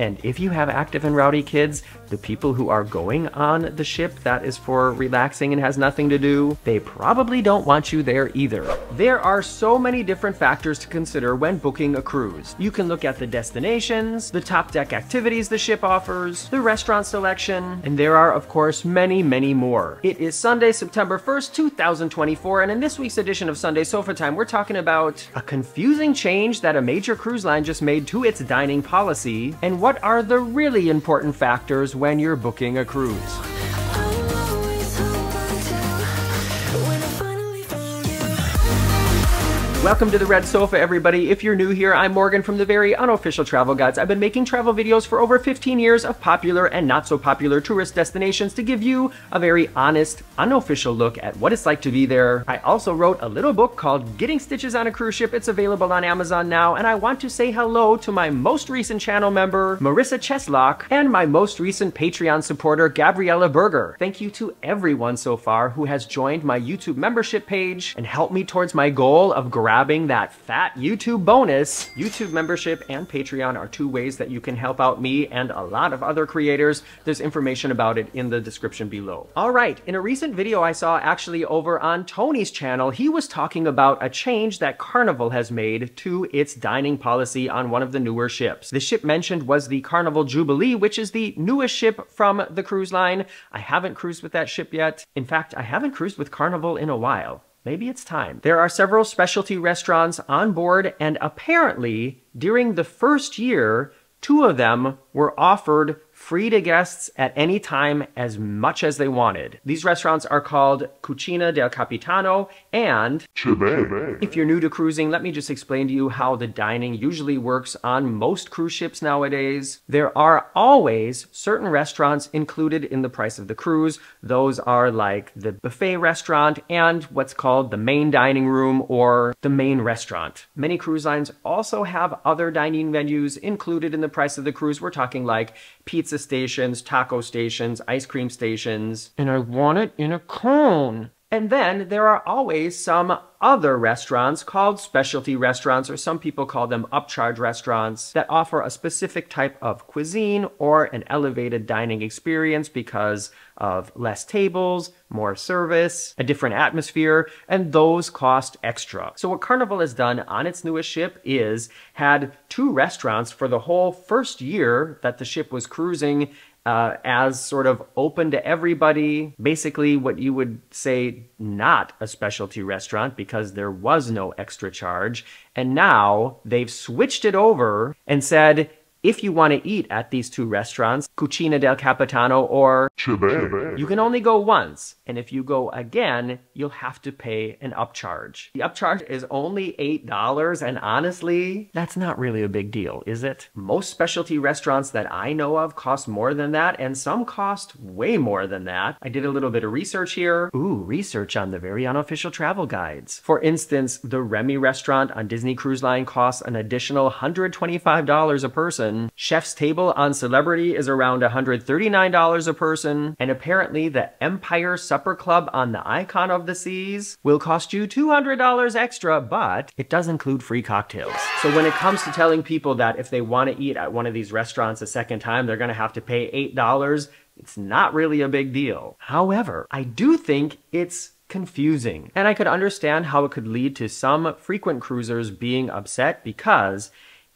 And if you have active and rowdy kids, the people who are going on the ship that is for relaxing and has nothing to do, they probably don't want you there either. There are so many different factors to consider when booking a cruise. You can look at the destinations, the top deck activities the ship offers, the restaurant selection, and there are of course many, many more. It is Sunday, September 1st, 2024, and in this week's edition of Sunday Sofa Time, we're talking about a confusing change that a major cruise line just made to its dining policy, and what are the really important factors when you're booking a cruise. Welcome to the Red Sofa, everybody. If you're new here, I'm Morgan from the Very Unofficial Travel Guides. I've been making travel videos for over 15 years of popular and not so popular tourist destinations to give you a very honest, unofficial look at what it's like to be there. I also wrote a little book called Getting Stitches on a Cruise Ship. It's available on Amazon now, and I want to say hello to my most recent channel member, Marissa Cheslock, and my most recent Patreon supporter, Gabriella Berger. Thank you to everyone so far who has joined my YouTube membership page and helped me towards my goal of grabbing that fat YouTube bonus. YouTube membership and Patreon are two ways that you can help out me and a lot of other creators. There's information about it in the description below. All right, in a recent video I saw actually over on Tony's channel, he was talking about a change that Carnival has made to its dining policy on one of the newer ships. The ship mentioned was the Carnival Jubilee, which is the newest ship from the cruise line. I haven't cruised with that ship yet. In fact, I haven't cruised with Carnival in a while. Maybe it's time. There are several specialty restaurants on board, and apparently, during the first year, 2 of them were offered free to guests at any time as much as they wanted. These restaurants are called Cucina del Capitano and Chile. If you're new to cruising, let me just explain to you how the dining usually works on most cruise ships nowadays. There are always certain restaurants included in the price of the cruise. Those are like the buffet restaurant and what's called the main dining room or the main restaurant. Many cruise lines also have other dining venues included in the price of the cruise. We're talking like pizza stations, taco stations, ice cream stations, and I want it in a cone. And then there are always some other restaurants called specialty restaurants, or some people call them upcharge restaurants, that offer a specific type of cuisine or an elevated dining experience because of less tables, more service, a different atmosphere, and those cost extra. So what Carnival has done on its newest ship is had 2 restaurants for the whole first year that the ship was cruising as sort of open to everybody. Basically what you would say not a specialty restaurant because there was no extra charge. And now they've switched it over and said, if you want to eat at these 2 restaurants, Cucina del Capitano or Chile, you can only go once. And if you go again, you'll have to pay an upcharge. The upcharge is only $8, and honestly, that's not really a big deal, is it? Most specialty restaurants that I know of cost more than that, and some cost way more than that. I did a little bit of research here. Ooh, research on the Very Unofficial Travel Guides. For instance, the Remy restaurant on Disney Cruise Line costs an additional $125 a person. Chef's Table on Celebrity is around $139 a person, and apparently the Empire Supper Club on the Icon of the Seas will cost you $200 extra, but it does include free cocktails. So when it comes to telling people that if they want to eat at one of these restaurants a second time, they're going to have to pay $8, it's not really a big deal. However, I do think it's confusing, and I could understand how it could lead to some frequent cruisers being upset because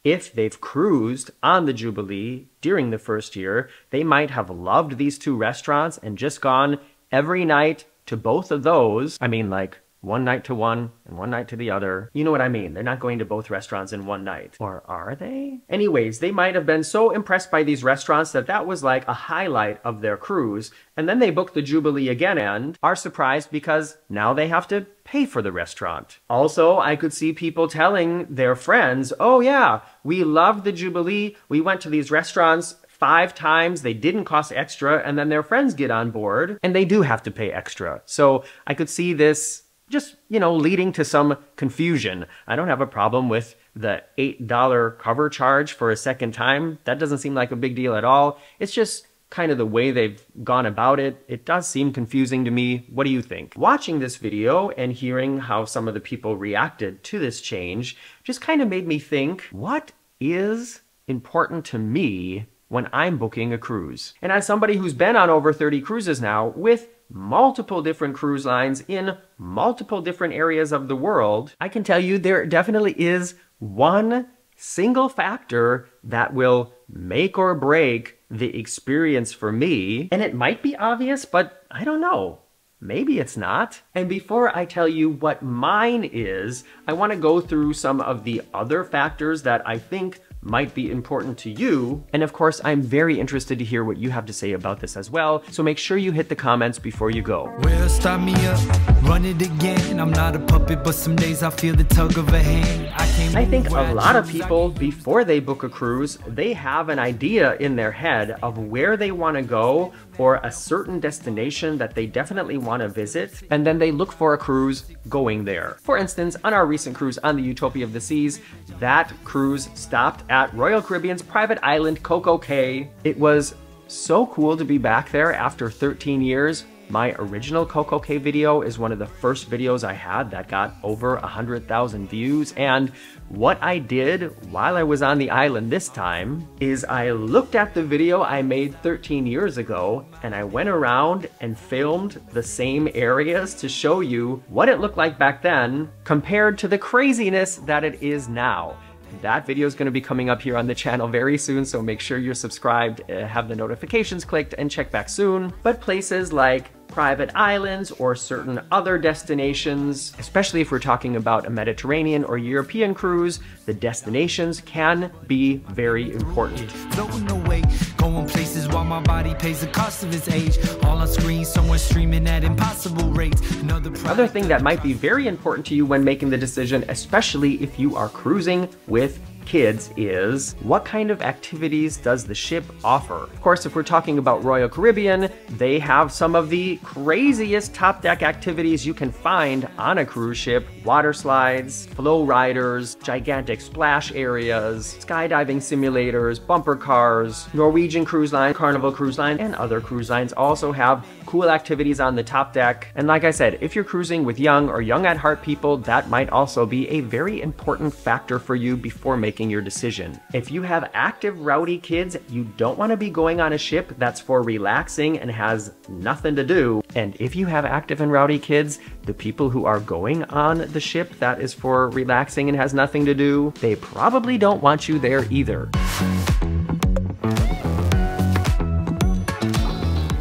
if they've cruised on the Jubilee during the first year, they might have loved these 2 restaurants and just gone every night to both of those. I mean, like, one night to one and one night to the other. You know what I mean? They're not going to both restaurants in one night. Or are they? Anyways, they might have been so impressed by these restaurants that that was like a highlight of their cruise, and then they booked the Jubilee again and are surprised because now they have to pay for the restaurant. Also, I could see people telling their friends, oh yeah, we loved the Jubilee, we went to these restaurants 5 times, they didn't cost extra, and then their friends get on board and they do have to pay extra. So I could see this just, you know, leading to some confusion. I don't have a problem with the $8 cover charge for a second time. That doesn't seem like a big deal at all. It's just kind of the way they've gone about it. It does seem confusing to me. What do you think? Watching this video and hearing how some of the people reacted to this change just kind of made me think, what is important to me when I'm booking a cruise. And as somebody who's been on over 30 cruises now with multiple different cruise lines in multiple different areas of the world, I can tell you there definitely is one single factor that will make or break the experience for me. And it might be obvious, but I don't know. Maybe it's not. And before I tell you what mine is, I want to go through some of the other factors that I think might be important to you. And of course, I'm very interested to hear what you have to say about this as well. So make sure you hit the comments before you go. Well, start me up, run it again. I'm not a puppet, but some days I feel the tug of a hand. I think a lot of people, before they book a cruise, they have an idea in their head of where they want to go or a certain destination that they definitely want to visit, and then they look for a cruise going there. For instance, on our recent cruise on the Utopia of the Seas, that cruise stopped at Royal Caribbean's private island, Coco Cay. It was so cool to be back there after 13 years. My original Coco Cay video is one of the first videos I had that got over 100,000 views, and what I did while I was on the island this time is I looked at the video I made 13 years ago and I went around and filmed the same areas to show you what it looked like back then compared to the craziness that it is now. That video is going to be coming up here on the channel very soon, so make sure you're subscribed, have the notifications clicked, and check back soon. But places like private islands or certain other destinations, especially if we're talking about a Mediterranean or European cruise, the destinations can be very important. Floating away, going places while my body pays the cost of its age. All on screen, someone streaming at impossible rates. Another thing that might be very important to you when making the decision, especially if you are cruising with kids, is what kind of activities does the ship offer? Of course, if we're talking about Royal Caribbean, they have some of the craziest top deck activities you can find on a cruise ship. Water slides, flow riders, gigantic splash areas, skydiving simulators, bumper cars. Norwegian Cruise Line, Carnival Cruise Line, and other cruise lines also have cool activities on the top deck. And like I said, if you're cruising with young or young at heart people, that might also be a very important factor for you before making your decision. If you have active, rowdy kids, you don't want to be going on a ship that's for relaxing and has nothing to do. And if you have active and rowdy kids, the people who are going on the ship that is for relaxing and has nothing to do, they probably don't want you there either.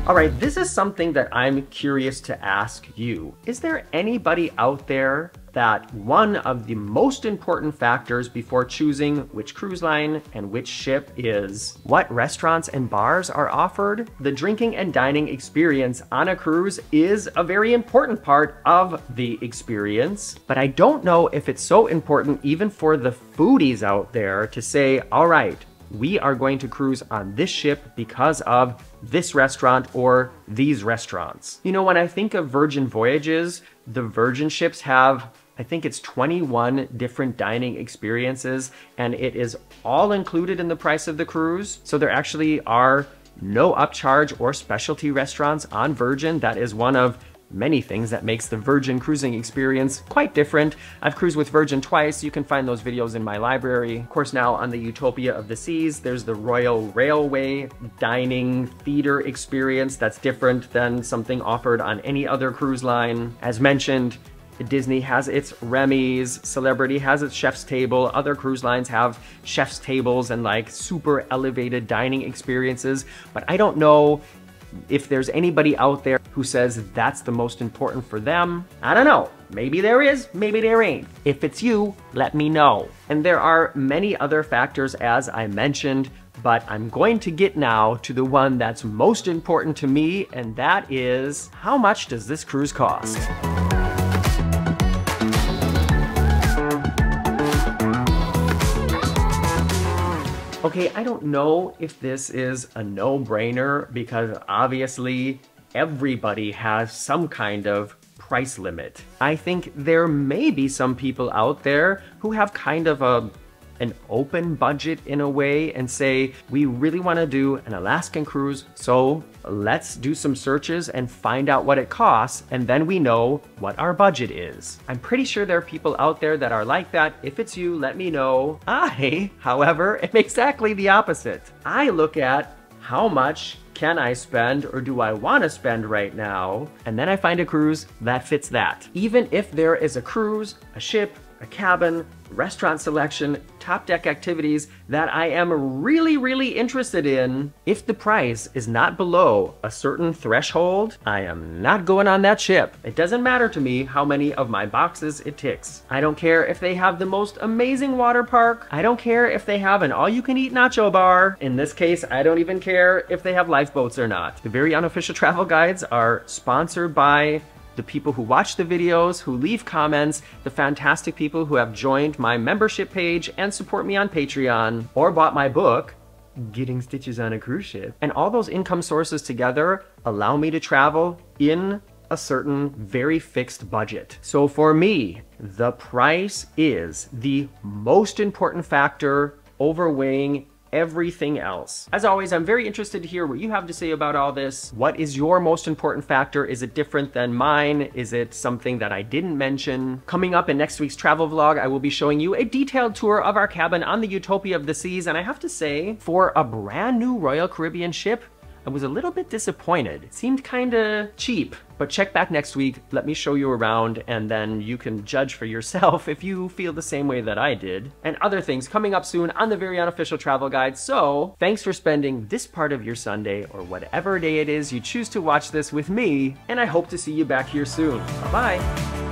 All right, this is something that I'm curious to ask you. Is there anybody out there that one of the most important factors before choosing which cruise line and which ship is what restaurants and bars are offered? The drinking and dining experience on a cruise is a very important part of the experience, but I don't know if it's so important even for the foodies out there to say, all right, we are going to cruise on this ship because of this restaurant or these restaurants. You know, when I think of Virgin Voyages, the Virgin ships have, I think it's 21 different dining experiences, and it is all included in the price of the cruise. So there actually are no upcharge or specialty restaurants on Virgin. That is one of many things that makes the Virgin cruising experience quite different. I've cruised with Virgin twice. You can find those videos in my library. Of course, now on the Utopia of the Seas, there's the Royal Railway dining theater experience that's different than something offered on any other cruise line. As mentioned, Disney has its Remy's, Celebrity has its chef's table, other cruise lines have chef's tables and like super elevated dining experiences, but I don't know if there's anybody out there who says that's the most important for them. I don't know. Maybe there is, maybe there ain't. If it's you, let me know. And there are many other factors, as I mentioned, but I'm going to get now to the one that's most important to me, and that is, how much does this cruise cost? Okay, I don't know if this is a no-brainer because obviously everybody has some kind of price limit. I think there may be some people out there who have kind of a an open budget in a way and say, we really want to do an Alaskan cruise, so let's do some searches and find out what it costs, and then we know what our budget is. I'm pretty sure there are people out there that are like that. If it's you, let me know. I, however, am exactly the opposite. I look at how much can I spend or do I want to spend right now? And then I find a cruise that fits that. Even if there is a cruise, a ship, a cabin, restaurant selection, top deck activities that I am really interested in, if the price is not below a certain threshold, I am not going on that ship. It doesn't matter to me how many of my boxes it ticks. I don't care if they have the most amazing water park. I don't care if they have an all-you-can-eat nacho bar. In this case, I don't even care if they have lifeboats or not. The Very Unofficial Travel Guides are sponsored by the people who watch the videos, who leave comments, the fantastic people who have joined my membership page and support me on Patreon, or bought my book, Getting Stitches on a Cruise Ship. And all those income sources together allow me to travel in a certain very fixed budget. So for me, the price is the most important factor overweighing everything else. As always, I'm very interested to hear what you have to say about all this. What is your most important factor? Is it different than mine? Is it something that I didn't mention? Coming up in next week's travel vlog, I will be showing you a detailed tour of our cabin on the Utopia of the Seas, and I have to say, for a brand new Royal Caribbean ship, I was a little bit disappointed. It seemed kinda cheap. But check back next week, let me show you around, and then you can judge for yourself if you feel the same way that I did. And other things coming up soon on the Very Unofficial Travel Guide. So thanks for spending this part of your Sunday, or whatever day it is you choose to watch this with me, and I hope to see you back here soon. Bye-bye.